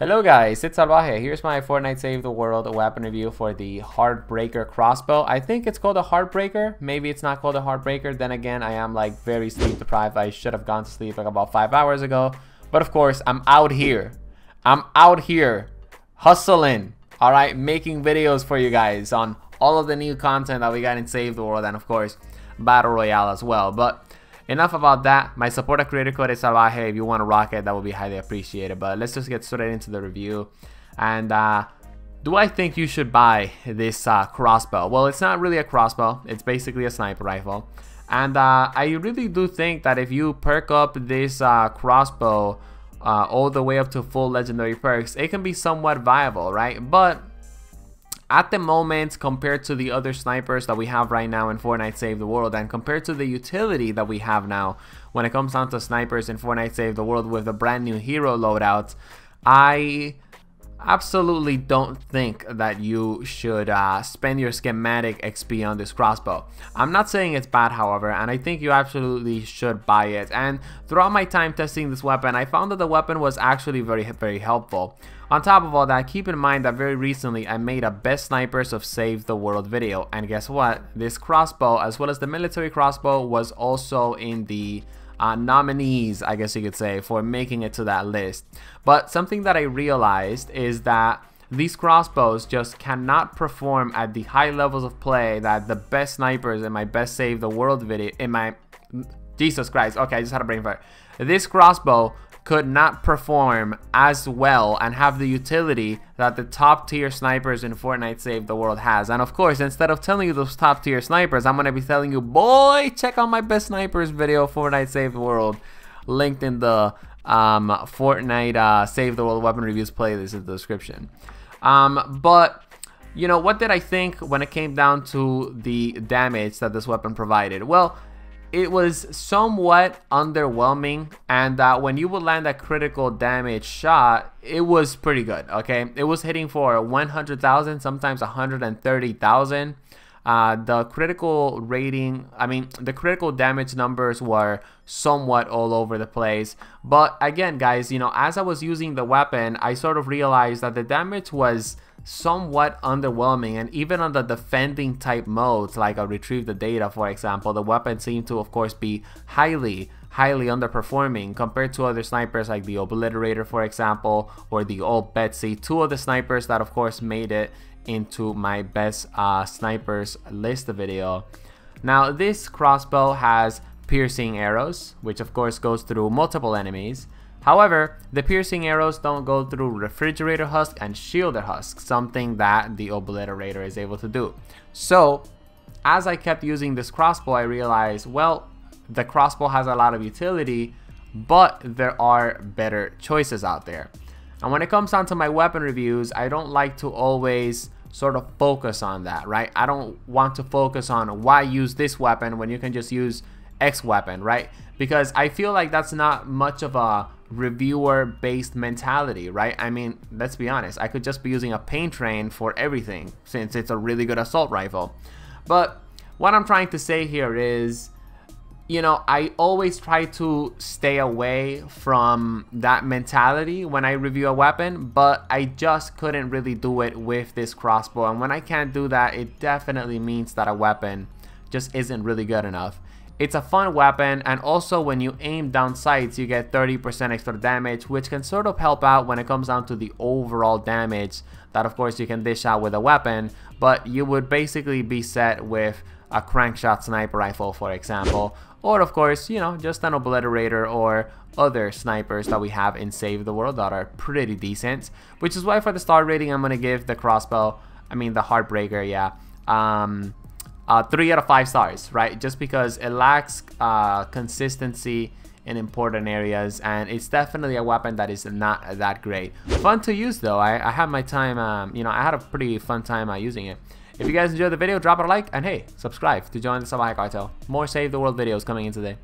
Hello guys, it's Salvaje. Here's my Fortnite Save the World weapon review for the Heartbreaker Crossbow. I think it's called a Heartbreaker. Maybe it's not called a Heartbreaker. Then again, I am like very sleep deprived. I should have gone to sleep like about 5 hours ago. But of course, I'm out here. Hustling. Alright, making videos for you guys on all of the new content that we got in Save the World and of course, Battle Royale as well. But enough about that. My supporter creator code is Salvaje. If you want to rock it, that would be highly appreciated. But let's just get straight into the review. And do I think you should buy this crossbow? Well, it's not really a crossbow. It's basically a sniper rifle. And I really do think that if you perk up this crossbow all the way up to full legendary perks, it can be somewhat viable, right? But at the moment, compared to the other snipers that we have right now in Fortnite Save the World, and compared to the utility that we have now when it comes down to snipers in Fortnite Save the World with the brand new hero loadout, I absolutely don't think that you should spend your schematic XP on this crossbow. I'm not saying it's bad, however, and I think you absolutely should buy it. And throughout my time testing this weapon, I found that the weapon was actually very helpful. On top of all that, keep in mind that very recently I made a best snipers of Save the World video, and guess what? This crossbow, as well as the military crossbow, was also in the nominees, I guess you could say, for making it to that list. But something that I realized is that these crossbows just cannot perform at the high levels of play that the best snipers in my best Save the World video, Jesus Christ, okay, I just had a brain fart. This crossbow could not perform as well and have the utility that the top tier snipers in Fortnite Save the World has. And of course, instead of telling you those top tier snipers, I'm going to be telling you, boy, check out my best snipers video, Fortnite Save the World, linked in the Fortnite Save the World weapon reviews playlist in the description. But you know, what did I think when it came down to the damage that this weapon provided? Well, it was somewhat underwhelming, and when you would land a critical damage shot, it was pretty good, okay? It was hitting for 100,000, sometimes 130,000. The critical rating, the critical damage numbers were somewhat all over the place. But again, guys, you know, as I was using the weapon, I sort of realized that the damage was somewhat underwhelming, and even on the defending type modes like a retrieve the data, for example, the weapon seemed to of course be highly underperforming compared to other snipers like the Obliterator, for example, or the old Betsy, two of the snipers that of course made it into my best snipers list video. Now this crossbow has piercing arrows, which of course goes through multiple enemies. However, the piercing arrows don't go through refrigerator husk and shielder husk, something that the Obliterator is able to do. So, as I kept using this crossbow, I realized, well, the crossbow has a lot of utility, but there are better choices out there. And when it comes down to my weapon reviews, I don't like to always sort of focus on that, right? I don't want to focus on why use this weapon when you can just use X weapon, right? Because I feel like that's not much of a reviewer based mentality, right? I mean, let's be honest, I could just be using a paint train for everything since it's a really good assault rifle. But what I'm trying to say here is, you know, I always try to stay away from that mentality when I review a weapon, but I just couldn't really do it with this crossbow. And when I can't do that, it definitely means that a weapon just isn't really good enough. It's a fun weapon, and also when you aim down sights, you get 30% extra damage, which can sort of help out when it comes down to the overall damage that of course you can dish out with a weapon, but you would basically be set with a crankshot sniper rifle, for example, or of course, you know, just an Obliterator or other snipers that we have in Save the World that are pretty decent, which is why for the star rating I'm going to give the crossbow, the Heartbreaker, yeah, 3 out of 5 stars, right? Just because it lacks consistency in important areas, and it's definitely a weapon that is not that great. Fun to use though. I had my time, you know, I had a pretty fun time using it. If you guys enjoyed the video, drop it a like, and hey, subscribe to join the Salvaje Cartel. More Save the World videos coming in today.